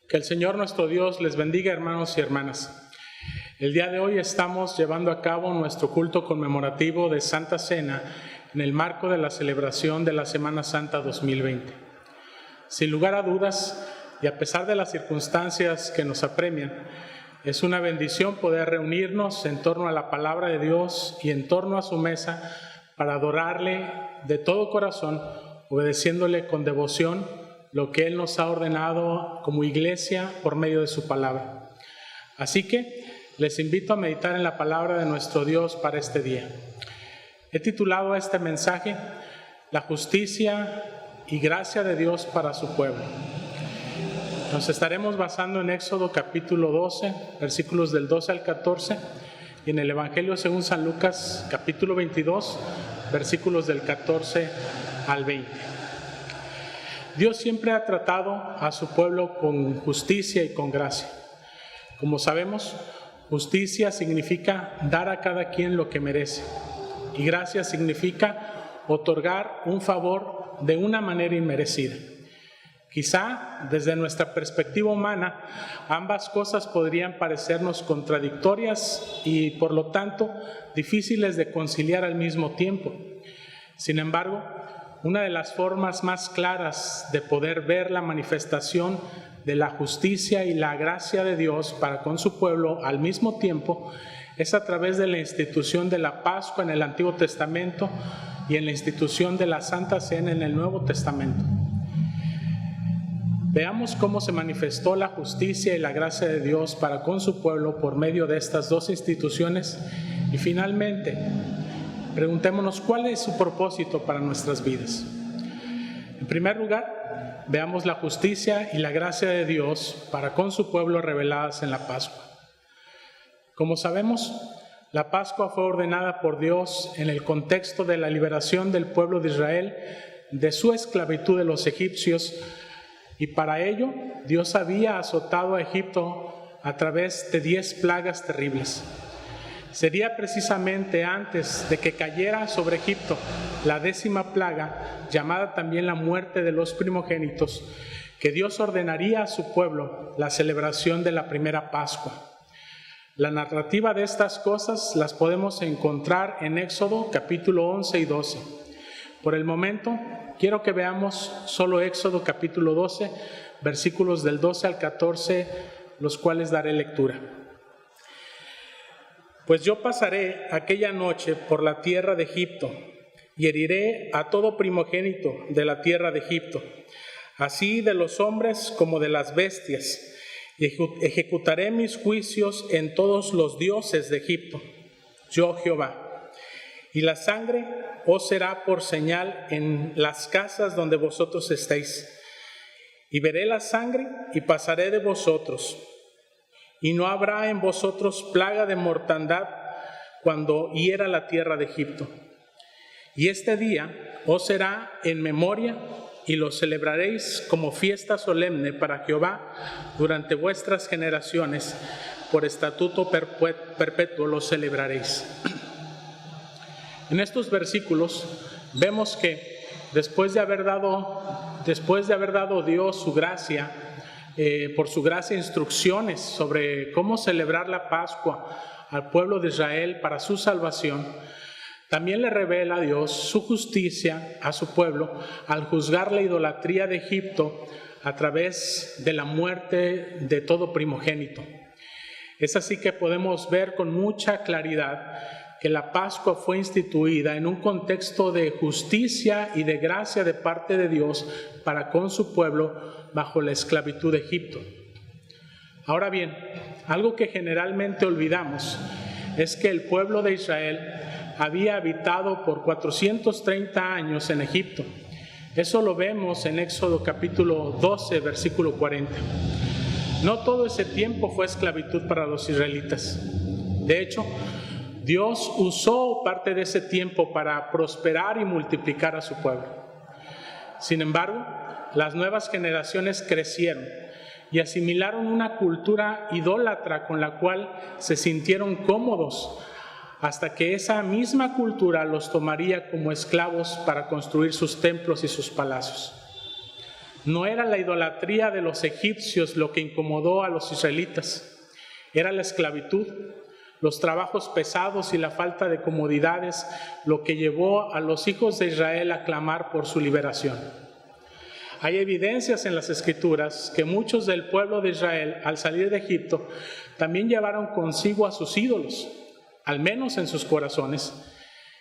Que el Señor nuestro Dios les bendiga, hermanos y hermanas. El día de hoy estamos llevando a cabo nuestro culto conmemorativo de Santa Cena en el marco de la celebración de la Semana Santa 2020. Sin lugar a dudas, y a pesar de las circunstancias que nos apremian, es una bendición poder reunirnos en torno a la palabra de Dios y en torno a su mesa para adorarle de todo corazón, obedeciéndole con devoción lo que Él nos ha ordenado como iglesia por medio de su palabra. Así que les invito a meditar en la palabra de nuestro Dios para este día. He titulado a este mensaje La justicia y gracia de Dios para su pueblo. Nos estaremos basando en Éxodo capítulo 12, versículos del 12 al 14, y en el Evangelio según San Lucas capítulo 22, versículos del 14 al 20. Dios siempre ha tratado a su pueblo con justicia y con gracia. Como sabemos, justicia significa dar a cada quien lo que merece, y gracia significa otorgar un favor de una manera inmerecida. Quizá desde nuestra perspectiva humana, ambas cosas podrían parecernos contradictorias y por lo tanto difíciles de conciliar al mismo tiempo. Sin embargo, una de las formas más claras de poder ver la manifestación de la justicia y la gracia de Dios para con su pueblo al mismo tiempo es a través de la institución de la Pascua en el Antiguo Testamento y en la institución de la Santa Cena en el Nuevo Testamento. Veamos cómo se manifestó la justicia y la gracia de Dios para con su pueblo por medio de estas dos instituciones y finalmente preguntémonos cuál es su propósito para nuestras vidas. En primer lugar, veamos la justicia y la gracia de Dios para con su pueblo reveladas en la Pascua. Como sabemos, la Pascua fue ordenada por Dios en el contexto de la liberación del pueblo de Israel de su esclavitud de los egipcios, y para ello Dios había azotado a Egipto a través de 10 plagas terribles. Sería precisamente antes de que cayera sobre Egipto la 10ª plaga, llamada también la muerte de los primogénitos, que Dios ordenaría a su pueblo la celebración de la primera Pascua. La narrativa de estas cosas las podemos encontrar en Éxodo capítulo 11 y 12. Por el momento, quiero que veamos solo Éxodo capítulo 12, versículos del 12 al 14, los cuales daré lectura. Pues yo pasaré aquella noche por la tierra de Egipto y heriré a todo primogénito de la tierra de Egipto, así de los hombres como de las bestias, y ejecutaré mis juicios en todos los dioses de Egipto, yo Jehová. Y la sangre os será por señal en las casas donde vosotros estéis. Y veré la sangre y pasaré de vosotros. Y no habrá en vosotros plaga de mortandad cuando hiera la tierra de Egipto. Y este día os será en memoria y lo celebraréis como fiesta solemne para Jehová durante vuestras generaciones. Por estatuto perpetuo lo celebraréis. En estos versículos vemos que después de haber dado Dios su gracia, por su gracia instrucciones sobre cómo celebrar la Pascua al pueblo de Israel para su salvación, también le revela a Dios su justicia a su pueblo al juzgar la idolatría de Egipto a través de la muerte de todo primogénito. Es así que podemos ver con mucha claridad que la Pascua fue instituida en un contexto de justicia y de gracia de parte de Dios para con su pueblo bajo la esclavitud de Egipto. Ahora bien, algo que generalmente olvidamos es que el pueblo de Israel había habitado por 430 años en Egipto. Eso lo vemos en Éxodo capítulo 12, versículo 40. No todo ese tiempo fue esclavitud para los israelitas. De hecho, Dios usó parte de ese tiempo para prosperar y multiplicar a su pueblo. Sin embargo, las nuevas generaciones crecieron y asimilaron una cultura idólatra con la cual se sintieron cómodos, hasta que esa misma cultura los tomaría como esclavos para construir sus templos y sus palacios. No era la idolatría de los egipcios lo que incomodó a los israelitas, era la esclavitud, los trabajos pesados y la falta de comodidades lo que llevó a los hijos de Israel a clamar por su liberación. Hay evidencias en las Escrituras que muchos del pueblo de Israel, al salir de Egipto, también llevaron consigo a sus ídolos, al menos en sus corazones,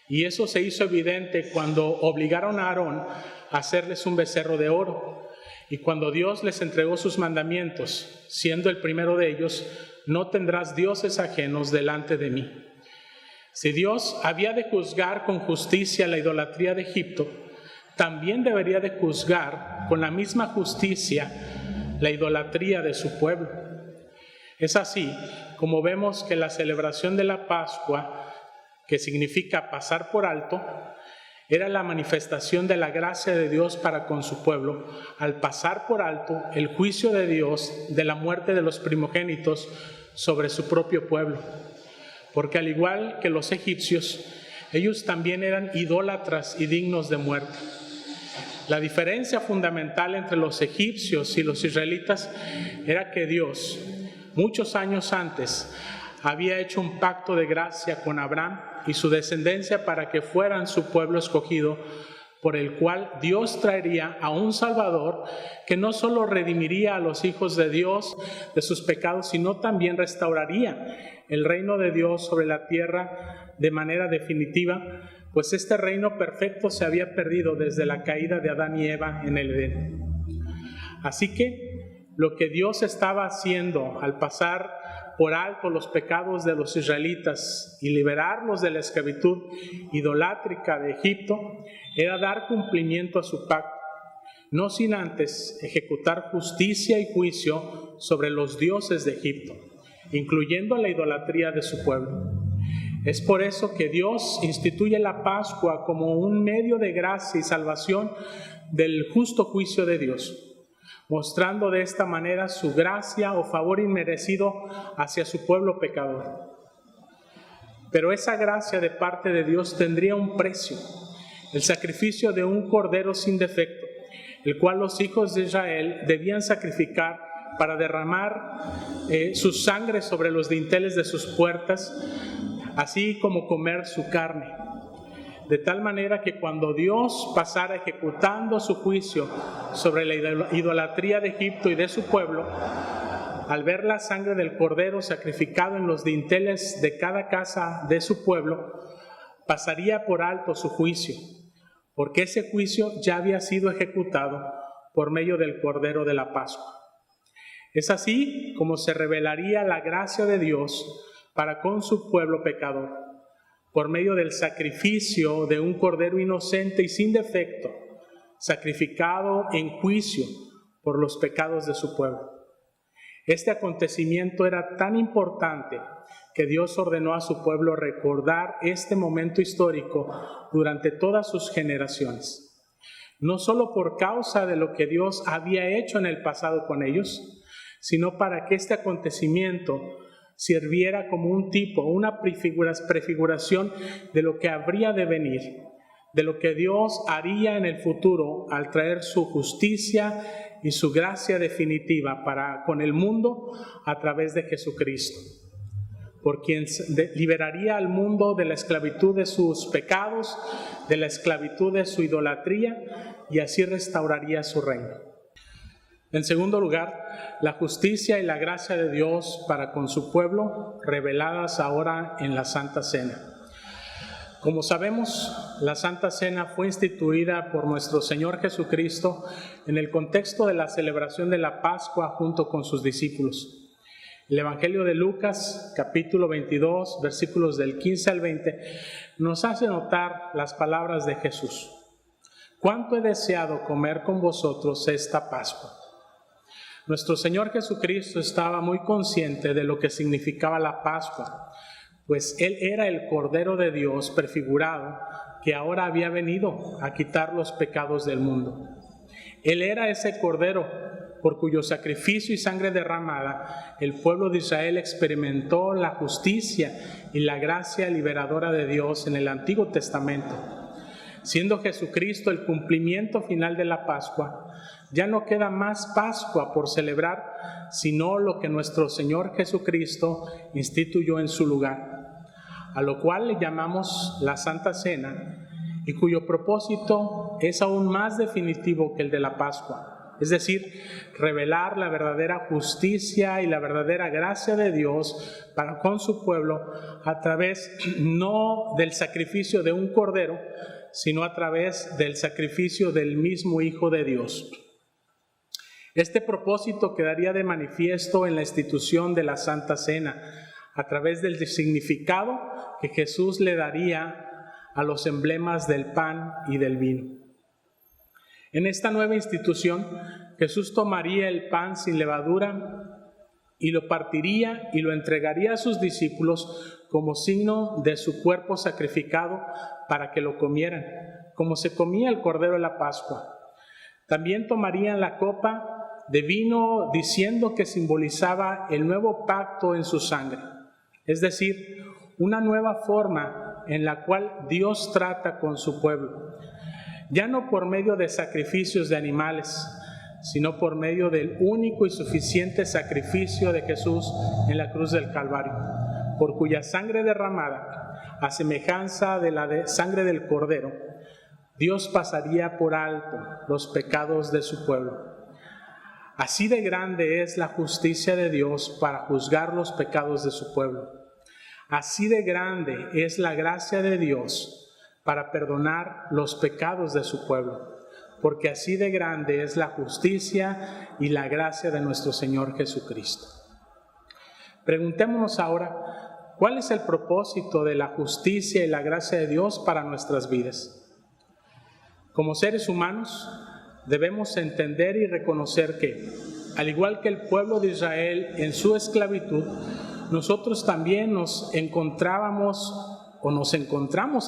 y eso se hizo evidente cuando obligaron a Aarón a hacerles un becerro de oro, y cuando Dios les entregó sus mandamientos, siendo el primero de ellos: no tendrás dioses ajenos delante de mí. Si Dios había de juzgar con justicia la idolatría de Egipto, también debería de juzgar con la misma justicia la idolatría de su pueblo. Es así como vemos que la celebración de la Pascua, que significa pasar por alto, era la manifestación de la gracia de Dios para con su pueblo, al pasar por alto el juicio de Dios de la muerte de los primogénitos sobre su propio pueblo. Porque al igual que los egipcios, ellos también eran idólatras y dignos de muerte. La diferencia fundamental entre los egipcios y los israelitas era que Dios, muchos años antes, había hecho un pacto de gracia con Abraham y su descendencia para que fueran su pueblo escogido, por el cual Dios traería a un Salvador que no solo redimiría a los hijos de Dios de sus pecados, sino también restauraría el reino de Dios sobre la tierra de manera definitiva, pues este reino perfecto se había perdido desde la caída de Adán y Eva en el Edén. Así que lo que Dios estaba haciendo al pasar por alto los pecados de los israelitas y liberarlos de la esclavitud idolátrica de Egipto era dar cumplimiento a su pacto, no sin antes ejecutar justicia y juicio sobre los dioses de Egipto, incluyendo la idolatría de su pueblo. Es por eso que Dios instituye la Pascua como un medio de gracia y salvación del justo juicio de Dios, mostrando de esta manera su gracia o favor inmerecido hacia su pueblo pecador. Pero esa gracia de parte de Dios tendría un precio: el sacrificio de un cordero sin defecto, el cual los hijos de Israel debían sacrificar para derramar su sangre sobre los dinteles de sus puertas, así como comer su carne. De tal manera que cuando Dios pasara ejecutando su juicio sobre la idolatría de Egipto y de su pueblo, al ver la sangre del cordero sacrificado en los dinteles de cada casa de su pueblo, pasaría por alto su juicio, porque ese juicio ya había sido ejecutado por medio del cordero de la Pascua. Es así como se revelaría la gracia de Dios para con su pueblo pecador, por medio del sacrificio de un cordero inocente y sin defecto, sacrificado en juicio por los pecados de su pueblo. Este acontecimiento era tan importante que Dios ordenó a su pueblo recordar este momento histórico durante todas sus generaciones, no solo por causa de lo que Dios había hecho en el pasado con ellos, sino para que este acontecimiento sirviera como un tipo, una prefiguración de lo que habría de venir, de lo que Dios haría en el futuro al traer su justicia y su gracia definitiva para con el mundo a través de Jesucristo, por quien liberaría al mundo de la esclavitud de sus pecados, de la esclavitud de su idolatría, y así restauraría su reino. En segundo lugar, la justicia y la gracia de Dios para con su pueblo, reveladas ahora en la Santa Cena. Como sabemos, la Santa Cena fue instituida por nuestro Señor Jesucristo en el contexto de la celebración de la Pascua junto con sus discípulos. El Evangelio de Lucas, capítulo 22, versículos del 15 al 20, nos hace notar las palabras de Jesús: «¿Cuánto he deseado comer con vosotros esta Pascua?». Nuestro Señor Jesucristo estaba muy consciente de lo que significaba la Pascua, pues Él era el Cordero de Dios prefigurado que ahora había venido a quitar los pecados del mundo. Él era ese Cordero por cuyo sacrificio y sangre derramada el pueblo de Israel experimentó la justicia y la gracia liberadora de Dios en el Antiguo Testamento. Siendo Jesucristo el cumplimiento final de la Pascua, ya no queda más Pascua por celebrar, sino lo que nuestro Señor Jesucristo instituyó en su lugar, a lo cual le llamamos la Santa Cena, y cuyo propósito es aún más definitivo que el de la Pascua. Es decir, revelar la verdadera justicia y la verdadera gracia de Dios para con su pueblo a través no del sacrificio de un cordero, sino a través del sacrificio del mismo Hijo de Dios. Este propósito quedaría de manifiesto en la institución de la Santa Cena, a través del significado que Jesús le daría a los emblemas del pan y del vino. En esta nueva institución, Jesús tomaría el pan sin levadura y lo partiría y lo entregaría a sus discípulos como signo de su cuerpo sacrificado para que lo comieran, como se comía el cordero de la Pascua. También tomarían la copa de vino diciendo que simbolizaba el nuevo pacto en su sangre, es decir, una nueva forma en la cual Dios trata con su pueblo. Ya no por medio de sacrificios de animales, sino por medio del único y suficiente sacrificio de Jesús en la cruz del Calvario, por cuya sangre derramada, a semejanza de la sangre del Cordero, Dios pasaría por alto los pecados de su pueblo. Así de grande es la justicia de Dios para juzgar los pecados de su pueblo. Así de grande es la gracia de Dios para perdonar los pecados de su pueblo, porque así de grande es la justicia y la gracia de nuestro Señor Jesucristo. Preguntémonos ahora, ¿cuál es el propósito de la justicia y la gracia de Dios para nuestras vidas? Como seres humanos, debemos entender y reconocer que, al igual que el pueblo de Israel en su esclavitud, nosotros también nos encontramos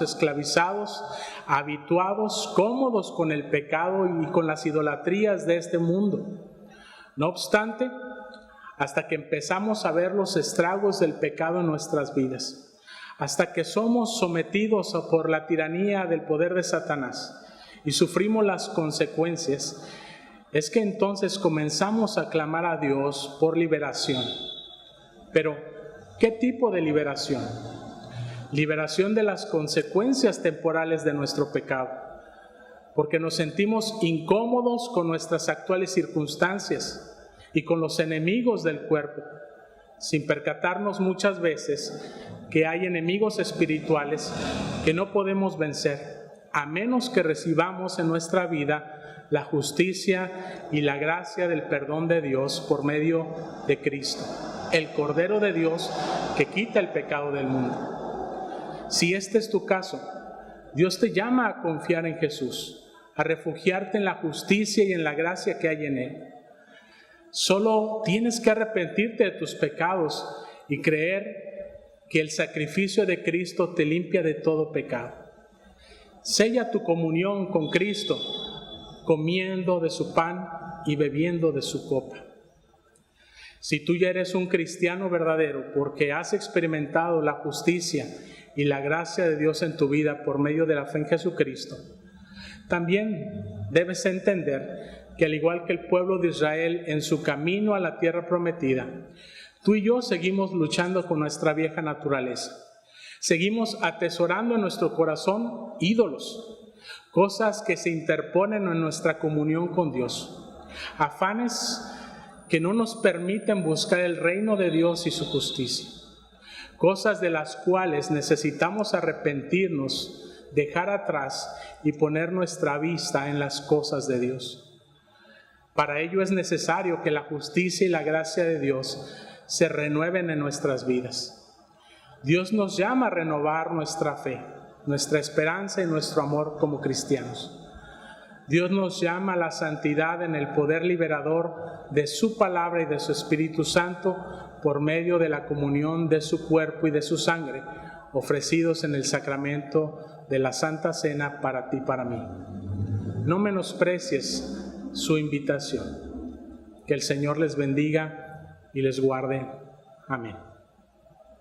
esclavizados, habituados, cómodos con el pecado y con las idolatrías de este mundo. No obstante, hasta que empezamos a ver los estragos del pecado en nuestras vidas, hasta que somos sometidos por la tiranía del poder de Satanás y sufrimos las consecuencias, es que entonces comenzamos a clamar a Dios por liberación. Pero, ¿qué tipo de liberación? Liberación de las consecuencias temporales de nuestro pecado, porque nos sentimos incómodos con nuestras actuales circunstancias y con los enemigos del cuerpo, sin percatarnos muchas veces que hay enemigos espirituales que no podemos vencer, a menos que recibamos en nuestra vida la justicia y la gracia del perdón de Dios por medio de Cristo, el Cordero de Dios que quita el pecado del mundo. Si este es tu caso, Dios te llama a confiar en Jesús, a refugiarte en la justicia y en la gracia que hay en Él. Solo tienes que arrepentirte de tus pecados y creer que el sacrificio de Cristo te limpia de todo pecado. Sella tu comunión con Cristo, comiendo de su pan y bebiendo de su copa. Si tú ya eres un cristiano verdadero porque has experimentado la justicia y la gracia de Dios en tu vida por medio de la fe en Jesucristo, también debes entender que al igual que el pueblo de Israel en su camino a la tierra prometida, tú y yo seguimos luchando con nuestra vieja naturaleza. Seguimos atesorando en nuestro corazón ídolos, cosas que se interponen en nuestra comunión con Dios, afanes que no nos permiten buscar el reino de Dios y su justicia, cosas de las cuales necesitamos arrepentirnos, dejar atrás y poner nuestra vista en las cosas de Dios. Para ello es necesario que la justicia y la gracia de Dios se renueven en nuestras vidas. Dios nos llama a renovar nuestra fe, nuestra esperanza y nuestro amor como cristianos. Dios nos llama a la santidad en el poder liberador de su palabra y de su Espíritu Santo por medio de la comunión de su cuerpo y de su sangre, ofrecidos en el sacramento de la Santa Cena para ti y para mí. No menosprecies su invitación. Que el Señor les bendiga y les guarde. Amén.